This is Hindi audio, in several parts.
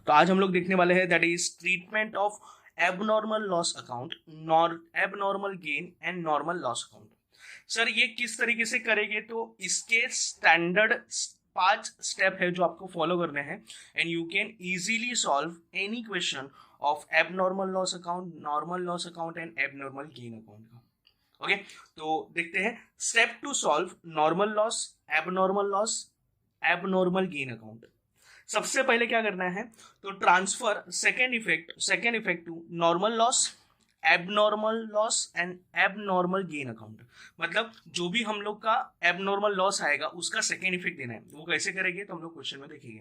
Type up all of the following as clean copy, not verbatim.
तो आज हम लोग देखने वाले हैं that is treatment of abnormal loss account, abnormal gain and normal loss account. Sir ये किस तरीके से करेंगे, तो इसके स्टैंडर्ड 5 स्टेप है जो आपको फॉलो करने हैं and you can easily solve any question of abnormal loss account, normal loss account and abnormal gain account का। ओके, तो देखते हैं step to solve normal loss, abnormal gain account. सबसे पहले क्या करना है, तो transfer second effect to normal loss, abnormal loss and abnormal gain account. मतलब जो भी हम लोग का एबनॉर्मल लॉस आएगा उसका सेकेंड इफेक्ट देना है। वो कैसे करेंगे तो हम लोग क्वेश्चन में देखेंगे।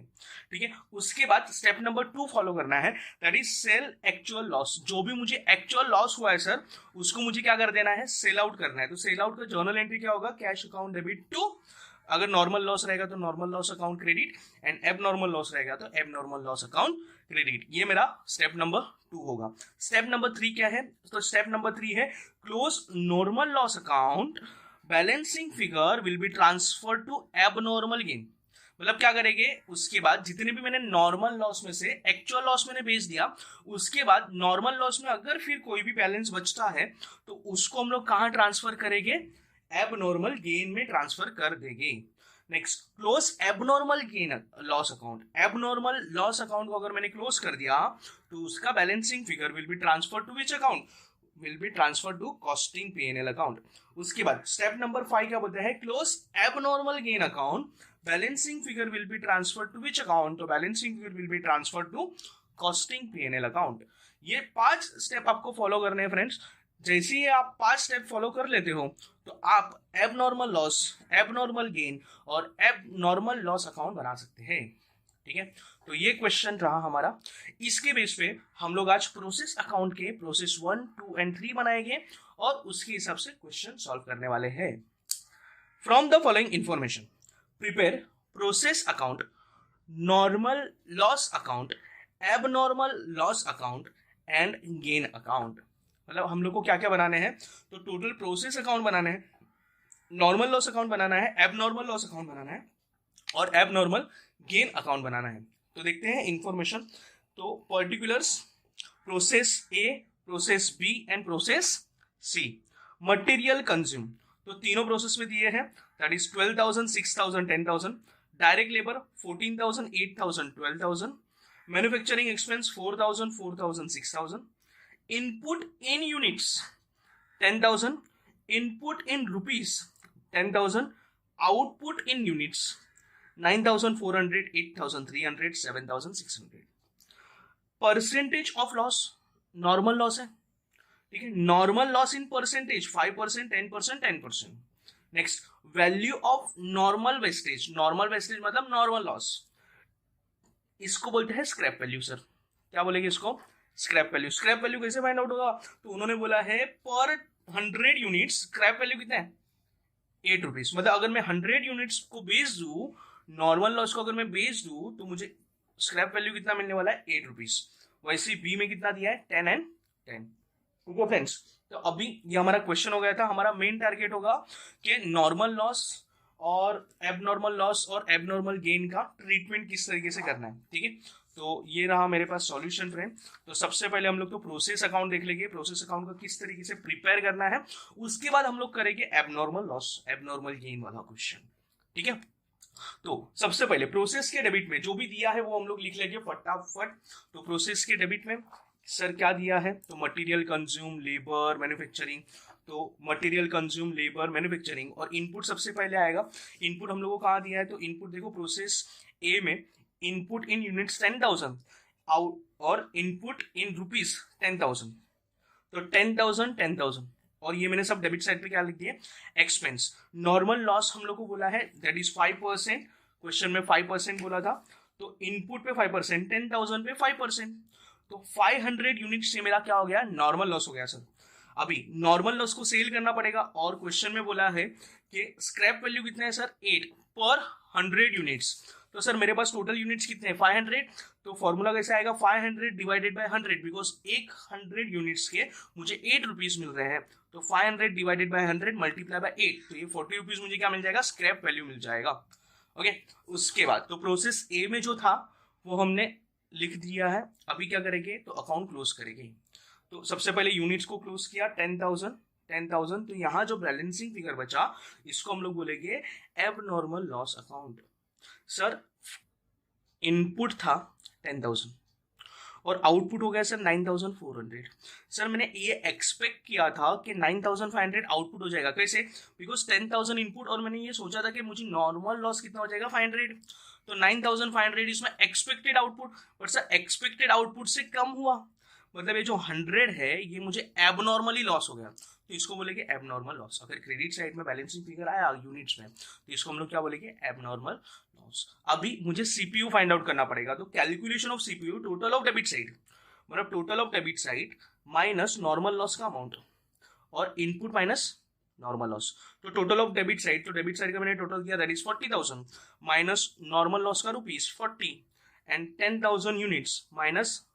ठीक है, उसके बाद स्टेप नंबर 2 फॉलो करना है, that is sale actual loss. जो भी मुझे एक्चुअल लॉस हुआ है सर, उसको मुझे क्या कर देना है, सेल आउट करना है। तो सेल आउट का जर्नल एंट्री क्या होगा, कैश अकाउंट डेबिट टू, अगर नॉर्मल लॉस रहेगा तो normal loss account credit and abnormal loss रहेगा तो एबनॉर्मल लॉस अकाउंट क्रेडिट। ये मेरा स्टेप नंबर 2 होगा। स्टेप नंबर 3 क्या है, तो स्टेप नंबर 3 है close normal loss account, balancing figure will be transfer to abnormal gain. मतलब क्या करेंगे, उसके बाद जितने भी मैंने नॉर्मल लॉस में से एक्चुअल लॉस मैंने भेज दिया, उसके बाद नॉर्मल लॉस में अगर फिर कोई भी बैलेंस बचता है तो उसको हम लोग कहाँ ट्रांसफर करेंगे, एबनॉर्मल गेन में ट्रांसफर कर देंगे। Next, close abnormal gain loss account. Abnormal loss account को अगर मैंने क्लोज कर दिया तो उसका balancing figure will be transfer to which account, will be transfer to costing P&L account. उसके बाद स्टेप नंबर 5 क्या बोलते हैं, close abnormal gain account, balancing figure will be transfer to which account, तो balancing figure will be transfer to costing P&L account. ये 5 स्टेप आपको फॉलो करने हैं फ्रेंड्स। जैसे ही आप 5 स्टेप फॉलो कर लेते हो तो आप एबनॉर्मल लॉस, एबनॉर्मल गेन और एबनॉर्मल लॉस अकाउंट बना सकते हैं। ठीक है, तो ये क्वेश्चन रहा हमारा। इसके बेस पे हम लोग आज प्रोसेस अकाउंट के प्रोसेस 1, 2 एंड 3 बनाएंगे और उसके हिसाब से क्वेश्चन सॉल्व करने वाले हैं। From the following information prepare process account, normal loss account, abnormal loss account and gain account. मतलब हम लोग को क्या क्या बनाने हैं, तो टोटल प्रोसेस अकाउंट बनाने हैं, नॉर्मल लॉस अकाउंट बनाना है, एबनॉर्मल लॉस अकाउंट बनाना है और एबनॉर्मल गेन अकाउंट बनाना है। तो देखते हैं इंफॉर्मेशन। तो particulars, process A, process B and process C. Material consume, तो तीनों प्रोसेस में दिए हैं, that is 12,000, 6,000, 10,000। Direct labour 14,000, 8,000, 12,000। Manufacturing expense 4,000, 4,000, 6,000। Input in units 10,000, input in rupees 10,000, output in units 9,400, 8,300, 7,600। Percentage of loss, normal loss है, ठीक है, normal loss in percentage 5%, 10%, 10%। Next, value of normal wastage, normal wastage मतलब नॉर्मल लॉस, इसको बोलते हैं स्क्रैप वैल्यू। सर क्या बोलेंगे इसको, स्क्रैप वैल्यू। स्क्रैप वैल्यू कैसे फाइंड आउट होगा, तो उन्होंने बोला है पर 100 यूनिट्स स्क्रैप वैल्यू कितना है, 8 रुपीज। मतलब अगर मैं 100 यूनिट्स को बेच दूं, नॉर्मल लॉस को अगर मैं बेच दूं तो मुझे स्क्रैप वैल्यू कितना मिलने वाला है, 8 रुपीज। वैसे बी में कितना दिया है, 10 एंड 10। ठीक है फ्रेंड्स, तो अभी ये हमारा क्वेश्चन हो गया था। हमारा मेन टारगेट होगा कि नॉर्मल लॉस और एबनॉर्मल लॉस और एबनॉर्मल गेन का ट्रीटमेंट किस तरीके से करना है। ठीक है, तो ये रहा मेरे पास सॉल्यूशन फ्रेंड। तो सबसे पहले हम लोग तो प्रोसेस अकाउंट देख लेंगे, प्रोसेस अकाउंट का किस तरीके से प्रिपेयर करना है। उसके बाद हम लोग करेंगे एबनॉर्मल लॉस, एबनॉर्मल गेन वाला क्वेश्चन। ठीक है, तो सबसे पहले प्रोसेस के डेबिट में जो भी दिया है वो हम लोग लिख लेंगे फटाफट। तो प्रोसेस के डेबिट में सर क्या दिया है, तो मटेरियल कंज्यूम, लेबर, मैन्युफैक्चरिंग। तो मटेरियल कंज्यूम, लेबर, मैन्युफैक्चरिंग और इनपुट सबसे पहले आएगा। इनपुट हम लोगों को कहाँ दिया है, तो इनपुट देखो प्रोसेस ए में इनपुट इन यूनिट्स 10,000 आउट और इनपुट इन रुपीज 10,000। तो 10,000, 10,000 और ये मैंने सब डेबिट साइड पे क्या लिख दिया, एक्सपेंस। नॉर्मल लॉस हम लोग को बोला है दैट इज 5%, क्वेश्चन में 5% बोला था। तो इनपुट पे 5%, 10,000 पे 5%, तो 500 यूनिट से मेरा क्या हो गया, नॉर्मल लॉस हो गया सर। अभी नॉर्मल लॉस को सेल करना पड़ेगा और क्वेश्चन में बोला है कि स्क्रैप वैल्यू कितना है सर, 8 पर 100 यूनिट्स। तो सर मेरे पास टोटल यूनिट्स कितने हैं, 500। तो फॉर्मूला कैसे आएगा, 500 डिवाइडेड बाय 100, बिकॉज 100 यूनिट्स के मुझे 8 रुपीज मिल रहे हैं। तो 500 डिवाइडेड बाय 100 मल्टीप्लाई बाय 8, तो ये 40 रुपीज मुझे क्या मिल जाएगा, स्क्रैप वैल्यू मिल जाएगा। ओके, उसके बाद तो प्रोसेस ए में जो था वो हमने लिख दिया है। अभी क्या करेंगे, तो अकाउंट क्लोज करेंगे। तो सबसे पहले यूनिट्स को क्लोज किया 10,000। तो यहाँ जो बैलेंसिंग फिगर बचा इसको हम लोग बोलेंगे abnormal loss account. Sir input था 10,000 और आउटपुट हो गया सर 9,400। सर मैंने ये एक्सपेक्ट किया था कि 9,500 आउटपुट हो जाएगा। कैसे? बिकॉज 10,000 इनपुट और मैंने ये सोचा था कि मुझे नॉर्मल लॉस कितना हो जाएगा 500। तो 9,500 इसमें expected output, but sir expected output से कम हुआ, मतलब ये जो 100 है ये मुझे एबनॉर्मली लॉस हो गया। तो इसको बोलेंगे एबनॉर्मल लॉस। अगर क्रेडिट साइड में बैलेंसिंग फिगर आया यूनिट्स में तो इसको हम लोग क्या बोलेंगे, एबनॉर्मल लॉस। अभी मुझे सीपीयू फाइंड आउट करना पड़ेगा। तो calculation of CPU, total of debit side, मतलब total of debit side minus normal loss का अमाउंट और इनपुट माइनस नॉर्मल लॉस। तो टोटल ऑफ डेबिट साइड, तो डेबिट साइड का मैंने टोटल किया that is 40,000 minus normal loss का ₹40 and 10,000 units minus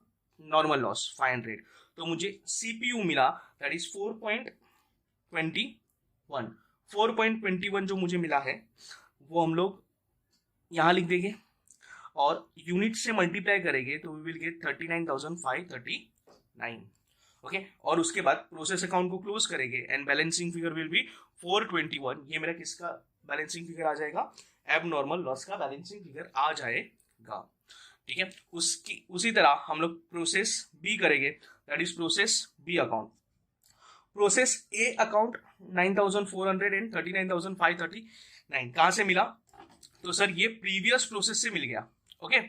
normal loss 500। तो मुझे सीपीयू मिला दैट इज 4.21 जो मुझे मिला है वो हम लोग यहाँ लिख देंगे और यूनिट से मल्टीप्लाई करेंगे तो वी विल गेट 39,539। ओके, और उसके बाद प्रोसेस अकाउंट को क्लोज करेंगे and balancing figure will be 421। ये मेरा किसका बैलेंसिंग फिगर आ जाएगा, एबनॉर्मल लॉस का बैलेंसिंग फिगर आ जाएगा। ठीक है, उसी तरह हम लोग प्रोसेस बी करेंगे that is process B account. Process A account 9,400 and 39,539 कहां से मिला, तो सर ये प्रीवियस प्रोसेस से मिल गया। ओके,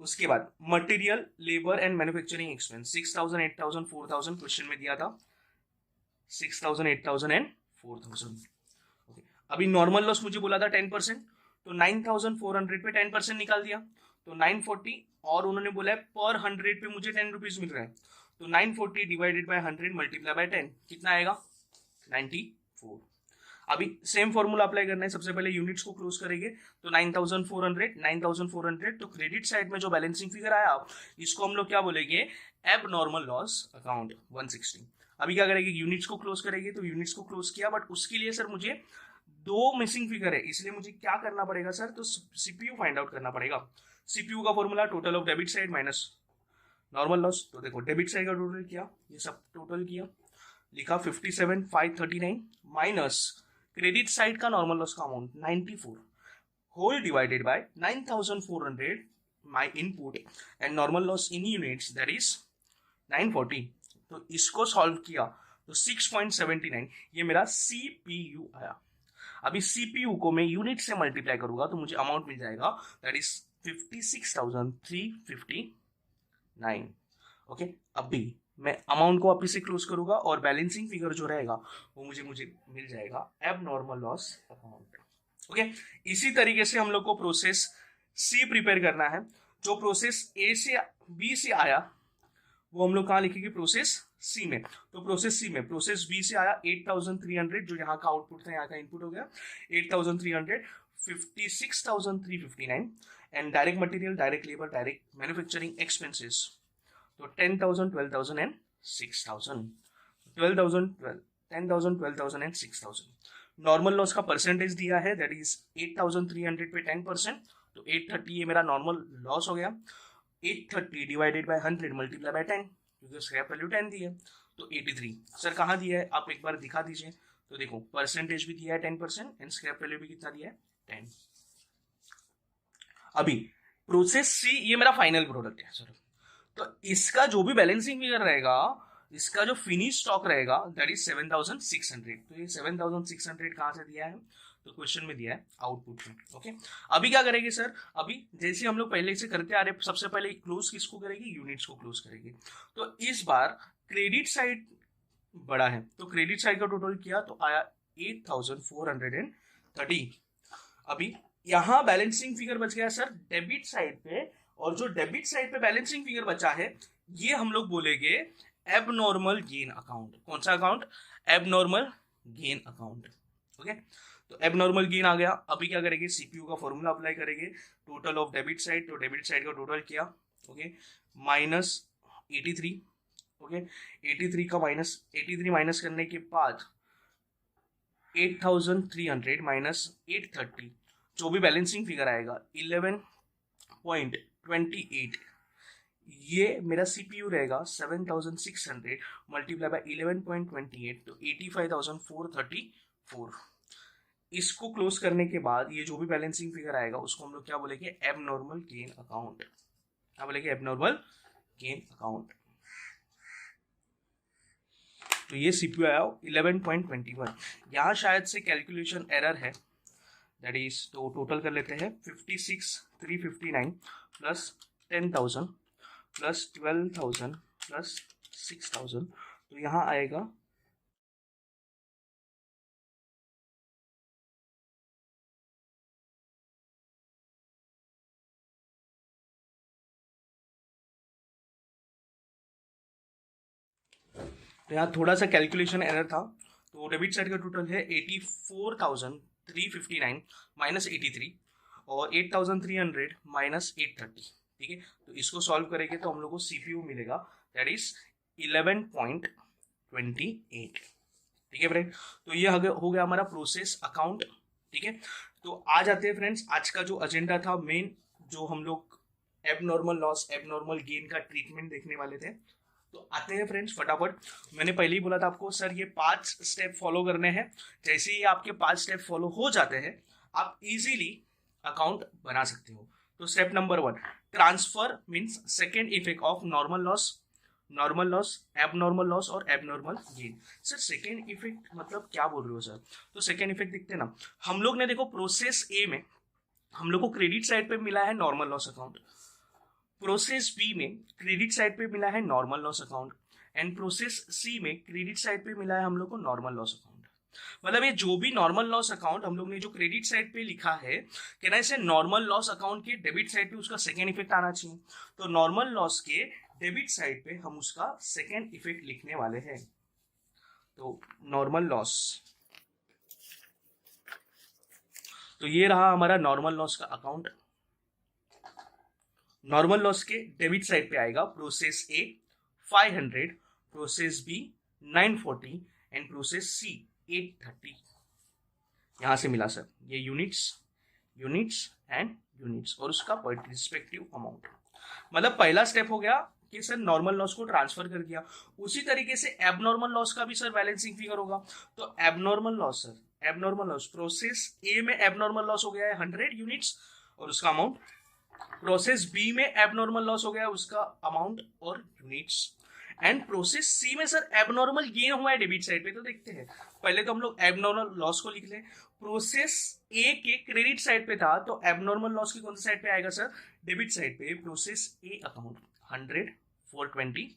उसके बाद material, labour and manufacturing expense 6,000, 8,000, 4,000 question में दिया था 6,000, 8,000 एंड 4,000। ओके, अभी नॉर्मल लॉस मुझे बोला था 10%, तो 9,400 पे 10% निकाल दिया तो 940, और उन्होंने बोला है पर 100 पे मुझे 10 रुपीज मिल रहा है। तो 940 डिवाइडेड बाय 100 मल्टीप्लाई बाय 10 कितना आएगा, 94। अभी सेम फॉर्मूला अप्लाई करना है। सबसे पहले यूनिट्स को क्लोज करेंगे तो 9,400 तो क्रेडिट साइड में जो बैलेंसिंग फिगर आया इसको हम लोग क्या बोलेंगे, एबनॉर्मल लॉस अकाउंट 160। अभी क्या करेंगे, यूनिट्स को क्लोज करेंगे। तो यूनिट्स को क्लोज किया, बट उसके लिए सर मुझे 2 मिसिंग फिगर है, इसलिए मुझे क्या करना पड़ेगा सर, तो सीपीयू फाइंड आउट करना पड़ेगा। सीपीयू का formula total of debit side minus normal loss. तो देखो डेबिट साइड का टोटल किया, ये सब टोटल किया, लिखा 57,539 माइनस क्रेडिट साइड का नॉर्मल लॉस का amount 94 whole divided by 9,400 my input and normal loss in units that is 940। तो इसको सॉल्व किया तो 6.79 ये मेरा सीपीयू आया। अभी सीपीयू को मैं यूनिट से मल्टीप्लाई करूंगा तो मुझे अमाउंट मिल जाएगा दैट इज 56,359। ओके, अभी मैं अमाउंट को वापिस से क्लोज करूंगा और बैलेंसिंग फिगर जो रहेगा वो मुझे मिल जाएगा एबनॉर्मल लॉस अकाउंट। ओके, इसी तरीके से हम लोग को प्रोसेस सी प्रिपेयर करना है। जो प्रोसेस ए से बी से आया वो हम लोग कहाँ लिखेंगे, प्रोसेस सी में। तो प्रोसेस सी में प्रोसेस बी से आया 8,300 जो यहाँ का आउटपुट था, यहाँ का इनपुट हो गया 8,300, 56,359 and direct material, direct labour, direct manufacturing expenses तो 10,000, 12,000 एंड 6,000। 12,000, 10,000, 12,000 एंड 6,000। नॉर्मल लॉस का परसेंटेज दिया है दैट इज 8,300 पे 10%, तो 830 ये मेरा नॉर्मल लॉस हो गया। 830 डिवाइडेड बाय 100 मल्टीप्लाई बाय 10 क्योंकि स्क्रैप वैल्यू 10 दी है तो 83। सर कहाँ दिया है, आप एक बार दिखा दीजिए। तो देखो परसेंटेज भी दिया है 10% एंड स्क्रैप वैल्यू भी कितना दिया है 10। अभी प्रोसेस सी ये मेरा फाइनल प्रोडक्ट है सर, तो इसका जो भी बैलेंसिंग फिगर रहेगा, इसका जो फिनिश स्टॉक रहेगा दैट इज 7,600। तो ये 7,600 कहाँ से दिया है, तो क्वेश्चन में दिया है आउटपुट में। ओके, अभी क्या करेंगे सर, अभी जैसे हम लोग पहले से करते आ रहे, सबसे पहले क्लोज किसको करेंगे, यूनिट्स को क्लोज करेंगे। तो इस बार क्रेडिट साइड बड़ा है तो क्रेडिट साइड का टोटल किया तो आया 8,430। अभी यहाँ बैलेंसिंग फिगर बच गया सर डेबिट साइड पे, और जो डेबिट साइड पे बैलेंसिंग फिगर बचा है ये हम लोग बोलेंगे एबनॉर्मल गेन अकाउंट। कौन सा account, abnormal gain account. Okay, तो एबनॉर्मल गेन आ गया। अभी क्या करेंगे, सीपीयू का फॉर्मूला अप्लाई करेंगे, टोटल ऑफ डेबिट साइड, तो डेबिट साइड का टोटल किया ओके माइनस 83। ओके, 83 का माइनस 83 माइनस करने के बाद 8,300 माइनस 830 जो भी बैलेंसिंग फिगर आएगा 11.28 ये मेरा सीपीयू रहेगा 7600 मल्टीप्लाई बाय 11.28 तो 85,434। इसको क्लोज करने के बाद ये जो भी बैलेंसिंग फिगर आएगा उसको हम लोग क्या बोलेंगे, एबनॉर्मल गेन अकाउंट। क्या बोलेंगे, एबनॉर्मल गेन अकाउंट। तो ये सीपीयू आया 11.21। यहाँ शायद से कैलकुलेशन एरर है, दैट इज, तो टोटल कर लेते हैं 56,359 प्लस 10,000 प्लस 12,000 प्लस 6,000, तो यहाँ आएगा तो यहाँ थोड़ा सा कैलकुलेशन एरर था। तो डेबिट साइड का टोटल है 84,359 माइनस 83 और 8,300 माइनस 830। ठीक है, तो इसको सॉल्व करेंगे तो हम लोग को सीपीयू मिलेगा, दैट इज 11.28। ठीक है फ्रेंड, तो ये हो गया हमारा प्रोसेस अकाउंट। ठीक है, तो आ जाते हैं फ्रेंड्स, आज का जो एजेंडा था मेन, जो हम लोग एबनॉर्मल लॉस एबनॉर्मल गेन का ट्रीटमेंट देखने वाले थे। तो आते हैं फ्रेंड्स फटाफट। मैंने पहले ही बोला था आपको सर ये 5 स्टेप फॉलो करने हैं। जैसे ही आपके 5 स्टेप फॉलो हो जाते हैं आप इजीली अकाउंट बना सकते हो। तो step number 1, transfer means second effect of normal loss abnormal loss और abnormal gain. Sir second effect मतलब क्या बोल रहे हो सर? तो सेकेंड इफेक्ट दिखते ना, हम लोग ने देखो प्रोसेस ए में हम लोग को क्रेडिट साइड पे मिला है normal loss account, process B में क्रेडिट साइड पे मिला है normal loss account, and process C में क्रेडिट साइड पे मिला है हम लोग को नॉर्मल लॉस अकाउंट। मतलब ये जो भी नॉर्मल लॉस अकाउंट हम लोग ने जो क्रेडिट साइड पे लिखा है, कहना इसे नॉर्मल लॉस अकाउंट के डेबिट साइड पे उसका सेकेंड इफेक्ट आना चाहिए। तो नॉर्मल लॉस के डेबिट साइड पे हम उसका सेकेंड इफेक्ट लिखने वाले हैं। तो नॉर्मल लॉस, तो ये रहा हमारा नॉर्मल लॉस का अकाउंट। नॉर्मल लॉस के डेबिट साइड पे आएगा process A 500, process B 940 and process C 830। यहां से मिला सर ये यूनिट्स एंड यूनिट्स और उसका रिस्पेक्टिव अमाउंट। मतलब पहला स्टेप हो गया कि सर नॉर्मल लॉस को ट्रांसफर कर दिया। उसी तरीके से एबनॉर्मल लॉस का भी सर बैलेंसिंग फिगर होगा। तो abnormal loss sir, abnormal loss process ए में एबनॉर्मल लॉस हो गया है 100 यूनिट्स और उसका अमाउंट, प्रोसेस बी में एबनॉर्मल लॉस हो गया उसका अमाउंट और यूनिट्स, एंड प्रोसेस सी में सर एबनॉर्मल गेन हुआ है डेबिट साइड पे। तो देखते हैं, पहले तो हम लोग एबनॉर्मल लॉस को लिख लें। प्रोसेस ए के क्रेडिट साइड पे था तो एबनॉर्मल लॉस की कौन सी साइड पे आएगा सर? डेबिट साइड पे। Process A account 100 421।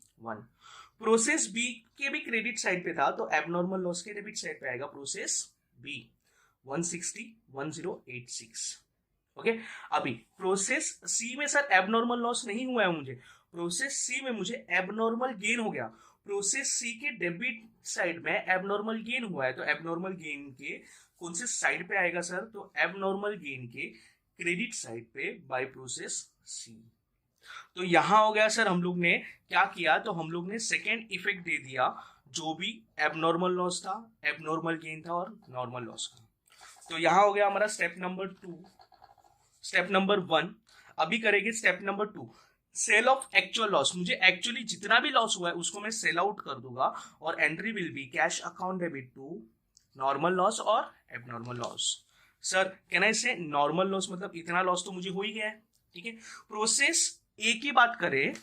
Process B के भी क्रेडिट साइड पे था तो एबनॉर्मल लॉस के डेबिट साइड पे आएगा प्रोसेस बी 160 1086। ओके, अभी प्रोसेस सी में सर एबनॉर्मल लॉस नहीं हुआ है मुझे, प्रोसेस सी में मुझे एबनॉर्मल गेन हो गया। प्रोसेस सी के डेबिट साइड में एबनॉर्मल गेन हुआ है तो एबनॉर्मल गेन के कौन से साइड पे आएगा सर? तो एबनॉर्मल गेन के क्रेडिट साइड पे बाय प्रोसेस सी। तो यहां हो गया सर, हम लोग ने क्या किया, तो हम लोग ने सेकेंड इफेक्ट दे दिया जो भी एबनॉर्मल लॉस था, एबनॉर्मल गेन था और नॉर्मल लॉस का। तो यहां हो गया हमारा स्टेप नंबर 2। स्टेप नंबर 1 अभी करेंगे। Step number 2, sale of actual loss. मुझे एक्चुअली जितना भी लॉस हुआ है उसको मैं सेल आउट कर दूंगा और entry will be cash account debit to normal loss और एबनॉर्मल लॉस। सर कहना इसे नॉर्मल लॉस मतलब इतना लॉस तो मुझे हो ही गया है। ठीक है, प्रोसेस ए की बात करें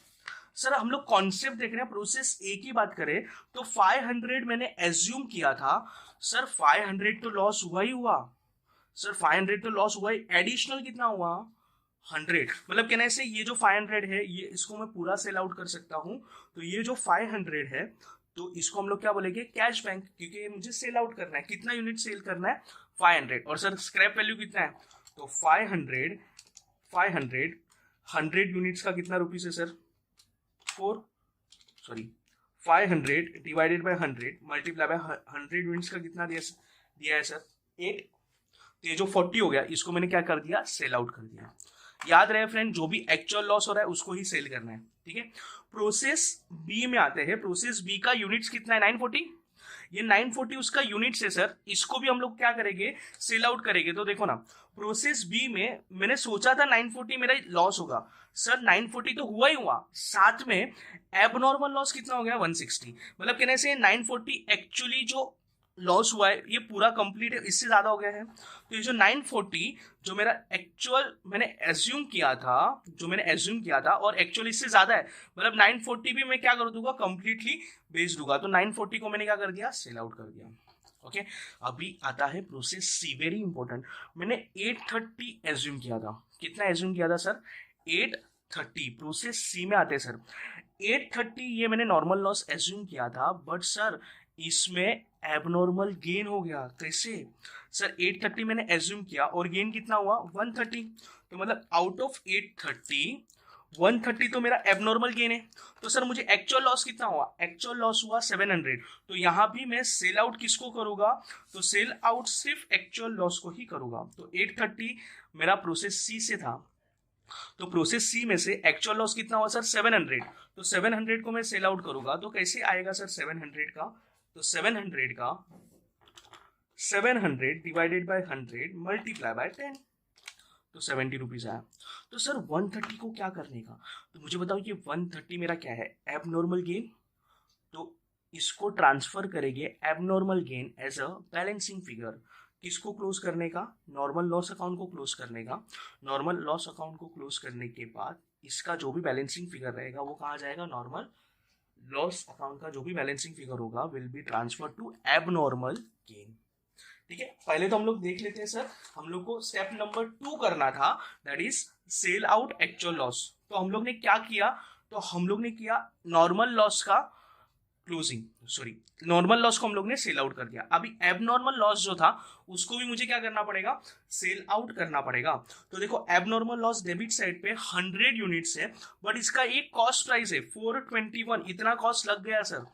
सर, हम लोग कॉन्सेप्ट देख रहे हैं। प्रोसेस ए की बात करें तो 500 मैंने एज्यूम किया था सर, 500 तो लॉस हुआ ही हुआ सर, 500 तो लॉस हुआ ही, एडिशनल कितना हुआ 100। मतलब कहने से ये जो 500 है ये इसको मैं पूरा सेल आउट कर सकता हूं। तो ये जो 500 है तो इसको हम लोग क्या बोलेंगे? कैश बैंक, क्योंकि मुझे सेल आउट करना है। कितना यूनिट सेल करना है? 500। और सर स्क्रैप वैल्यू कितना है? तो 500 100 यूनिट्स का कितना रुपीस है sir? 500 divided by 100 multiply bye 100 units का कितना दिया है सर? 8। तो ये जो 40 हो गया इसको मैंने क्या कर दिया? सेल आउट कर दिया। याद रहे फ्रेंड, जो भी एक्चुअल लॉस हो रहा है उसको ही सेल करना है। ठीक है, प्रोसेस बी में आते हैं। प्रोसेस बी का यूनिट्स कितना है? 940। ये 940 उसका यूनिट्स है सर, इसको भी हम लोग क्या करेंगे, सेल आउट करेंगे। तो देखो ना, प्रोसेस बी में मैंने सोचा था 940 मेरा लॉस होगा सर, 940 तो हुआ ही हुआ, साथ में एबनॉर्मल लॉस कितना हो गया 160। मतलब कहने से 940 एक्चुअली जो लॉस हुआ है ये पूरा कंप्लीट है, इससे ज्यादा हो गया है। तो ये जो 940 जो मेरा एक्चुअल मैंने एज्यूम किया था और एक्चुअल इससे ज्यादा है, मतलब 940 भी मैं क्या कर दूंगा, कंप्लीटली बेच दूंगा। तो 940 को मैंने क्या कर दिया, सेल आउट कर दिया। ओके, अभी आता है प्रोसेस सी, वेरी इंपॉर्टेंट। मैंने 830 एज्यूम किया था, कितना एज्यूम किया था सर, 830। प्रोसेस सी में आते हैं सर, 830 ये मैंने नॉर्मल लॉस एज्यूम किया था, बट सर इसमें एबनॉर्मल गेन हो गया। कैसे सर, 830 मैंने एज्यूम किया और गेन कितना हुआ 130। तो मतलब आउट ऑफ 830 130 तो मेरा एबनॉर्मल गेन है। तो सर मुझे एक्चुअल लॉस कितना हुआ, एक्चुअल लॉस हुआ 700। तो यहां भी मैं सेल आउट किसको करूंगा, तो सेल आउट सिर्फ एक्चुअल लॉस को ही करूंगा। तो 830 मेरा प्रोसेस सी से था, तो प्रोसेस सी में से एक्चुअल लॉस कितना हुआ सर 700। तो 700 को मैं सेल आउट करूंगा, तो कैसे आएगा सर 700 का, तो 700 डिवाइडेड बाय 100 मल्टीप्लाई बाय 10, तो 70 रुपीज आया। तो सर 130 को क्या करने का, तो मुझे बताओ ये 130 मेरा क्या है, एबनॉर्मल गेन। तो इसको ट्रांसफर करेंगे abnormal gain as a balancing figure, किसको क्लोज करने का, नॉर्मल लॉस अकाउंट को क्लोज करने का। नॉर्मल लॉस अकाउंट को क्लोज करने के बाद इसका जो भी बैलेंसिंग फिगर रहेगा वो कहाँ जाएगा, नॉर्मल लॉस अकाउंट का जो भी बैलेंसिंग फिगर होगा will be transfer to abnormal gain. ठीक है, पहले तो हम लोग देख लेते हैं सर, हम लोग को स्टेप नंबर 2 करना था, that is sell out actual loss. तो हम लोग ने क्या किया, तो हम लोग ने किया नॉर्मल लॉस का क्लोजिंग, नॉर्मल लॉस को हम लोग ने सेल आउट कर दिया। अभी एबनॉर्मल लॉस जो था उसको भी मुझे क्या करना पड़ेगा, सेल आउट करना पड़ेगा। तो देखो एबनॉर्मल लॉस डेबिट साइड पे 100 यूनिट्स है, बट इसका एक कॉस्ट प्राइस है 421, इतना कॉस्ट लग गया सर,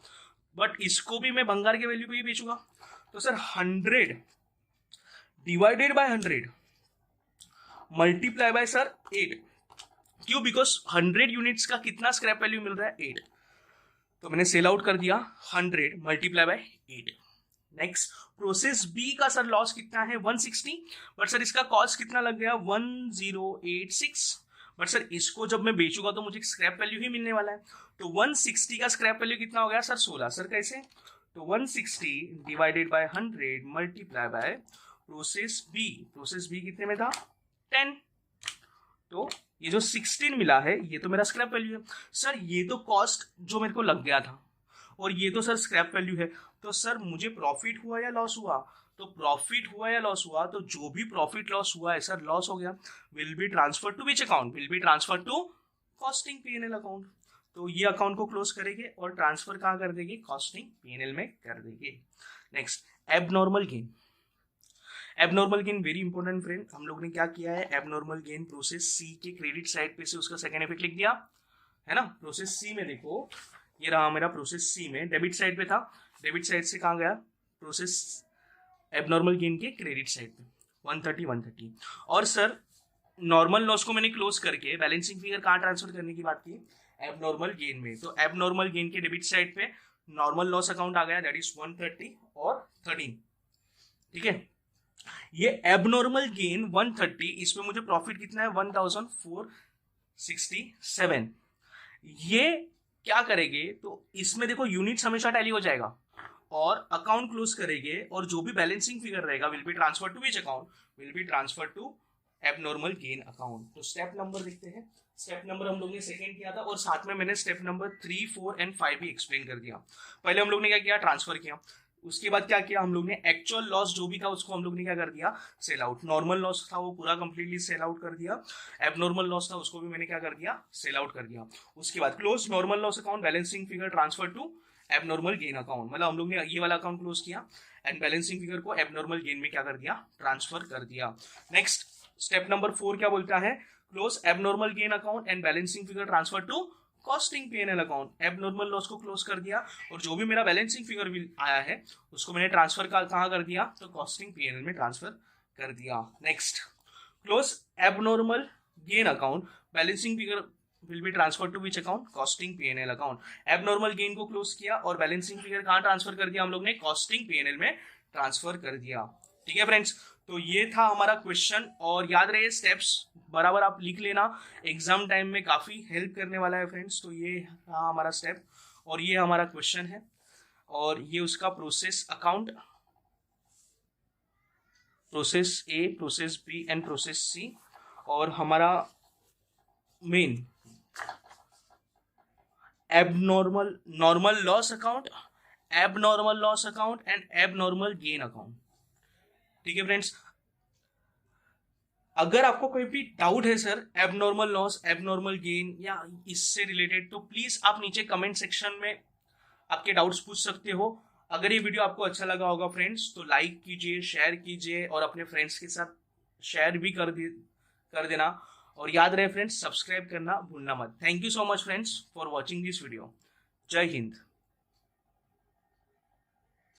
बट इसको भी मैं भंगार के वैल्यू पे ही बेचूंगा। तो sir 100 divided by 100 multiply bye sir 8, क्यों, बिकॉज 100 यूनिट्स का कितना स्क्रैप वैल्यू मिल रहा है 8। तो मैंने सेल आउट कर दिया 100 multiply by 8। Next process B का सर लॉस कितना है 160, बट सर इसका कॉस्ट कितना लग गया 1086, बट सर इसको जब मैं बेचूंगा तो मुझे स्क्रैप वैल्यू ही मिलने वाला है। तो 160 का स्क्रैप वैल्यू कितना हो गया सर 16। सर कैसे, तो 160 divided by 100 multiply by process B कितने में था 10। तो ये जो 16 मिला है ये तो मेरा स्क्रैप वैल्यू है सर, ये तो कॉस्ट जो मेरे को लग गया था और ये तो सर स्क्रैप वैल्यू है। तो सर मुझे प्रॉफिट हुआ या लॉस हुआ, तो प्रॉफिट हुआ या लॉस हुआ, तो जो भी प्रॉफिट लॉस हुआ है सर लॉस हो गया, will be transfer to which account, will be transfer to costing PNL account. तो ये अकाउंट को क्लोज करेंगे और ट्रांसफर कहाँ कर देंगे, कॉस्टिंग पीएनएल में कर देंगे। Next abnormal gain, abnormal gain very important friend, हम लोग ने क्या किया है, एबनॉर्मल गेन प्रोसेस सी के क्रेडिट साइड पे से उसका सेकंड इफेक्ट लिख दिया है ना। प्रोसेस सी में देखो ये रहा मेरा, प्रोसेस सी में डेबिट साइड पे था, डेबिट साइड से कहाँ गया, प्रोसेस एबनॉर्मल गेन के क्रेडिट साइड पे 130। और सर नॉर्मल लॉस को मैंने क्लोज करके बैलेंसिंग फिगर कहाँ ट्रांसफर करने की बात की, एबनॉर्मल गेन में। तो एबनॉर्मल गेन के डेबिट साइड पे नॉर्मल लॉस अकाउंट आ गया, दैट इज 130 और 13। ठीक है, ये एबनॉर्मल गेन 130, इसमें मुझे प्रॉफिट कितना है 1467। ये क्या करेंगे, तो इसमें देखो यूनिट्स हमेशा टैली हो जाएगा और अकाउंट क्लोज करेंगे और जो भी बैलेंसिंग फिगर रहेगा will be transfer to which account, will be transfer to abnormal gain account. तो स्टेप नंबर देखते हैं, स्टेप नंबर हम लोग ने सेकंड किया था और साथ में मैंने स्टेप नंबर 3, 4 एंड 5 भी एक्सप्लेन कर दिया। पहले हम लोग ने क्या किया, ट्रांसफर किया, उसके बाद क्या किया हम लोग ने, एक्चुअल लॉस जो भी था उसको हम लोग ने क्या कर दिया, सेल आउट। नॉर्मल लॉस था वो पूरा कंप्लीटली सेल आउट कर दिया, एबनॉर्मल लॉस था उसको भी मैंने क्या कर दिया, सेल आउट कर दिया। उसके बाद close normal loss account, balancing figure transfer to abnormal gain account, मतलब हम लोग ने ये वाला अकाउंट क्लोज किया एंड बैलेंसिंग फिगर को एबनॉर्मल गेन में क्या कर दिया, ट्रांसफर कर दिया। नेक्स्ट स्टेप नंबर 4 क्या बोलता है, close abnormal gain account and balancing figure transfer to costing PNL account. Abnormal loss को क्लोज कर दिया और जो भी मेरा बैलेंसिंग फिगर भी आया है उसको मैंने ट्रांसफर कहाँ कर दिया, तो कॉस्टिंग पीएनएल में ट्रांसफर कर दिया। Next close abnormal gain account, balancing figure will be transfer to which account, costing P&L account. Abnormal gain को क्लोज किया और बैलेंसिंग फिगर कहाँ ट्रांसफर कर दिया हम लोग ने, कॉस्टिंग P&L में ट्रांसफर कर दिया। ठीक है फ्रेंड्स, तो ये था हमारा क्वेश्चन, और याद रहे स्टेप्स बराबर आप लिख लेना, एग्जाम टाइम में काफी हेल्प करने वाला है फ्रेंड्स। तो ये था हमारा स्टेप और ये हमारा क्वेश्चन है, और ये उसका process account, process A, process B and process C, और हमारा main abnormal, normal loss account, abnormal loss account and abnormal gain account. ठीक है फ्रेंड्स, अगर आपको कोई भी डाउट है sir abnormal loss, abnormal gain या इससे रिलेटेड, तो प्लीज आप नीचे कमेंट सेक्शन में आपके डाउट्स पूछ सकते हो। अगर ये वीडियो आपको अच्छा लगा होगा फ्रेंड्स, तो लाइक कीजिए, शेयर कीजिए, और अपने फ्रेंड्स के साथ शेयर भी कर देना। और याद रहे फ्रेंड्स, सब्सक्राइब करना भूलना मत। Thank you so much friends for watching this video. जय हिंद।